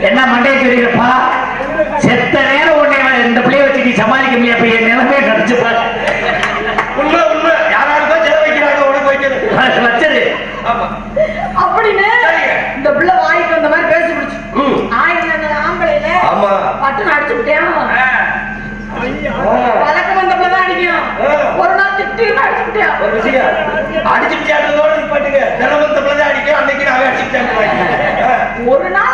என்ன மண்டையை சொல்லிருப்பா செத்த நேரம் உன்னை இந்த பிள்ளைய வச்சு நீ சமாளிக்க முடியாது. இப்ப என் நிலைமையை நினைச்சுப்பா. உண்மை உண்மை யாராருக்கும் செலவு வைக்கிறாங்க உனக்கு வைக்கிறது வச்சது அப்படின்னு இந்த பிள்ளை வாய்க்கு வந்த மாதிரி பேசி பிடிச்சு ஆம்பளையில பட்டு அடிச்சு விட்டேன். வழக்கம் வந்த பிள்ளை தான் அடிக்கும். ஒரு நாள் திட்டு அடிச்சு விட்டேன். ஒரு விஷயம் அடிச்சு விட்டாட்டதோடு பாட்டுங்க தினமந்த பிள்ளை அடிக்கும். அன்னைக்கு நான் அடிச்சுட்டேன். ஒரு நாள்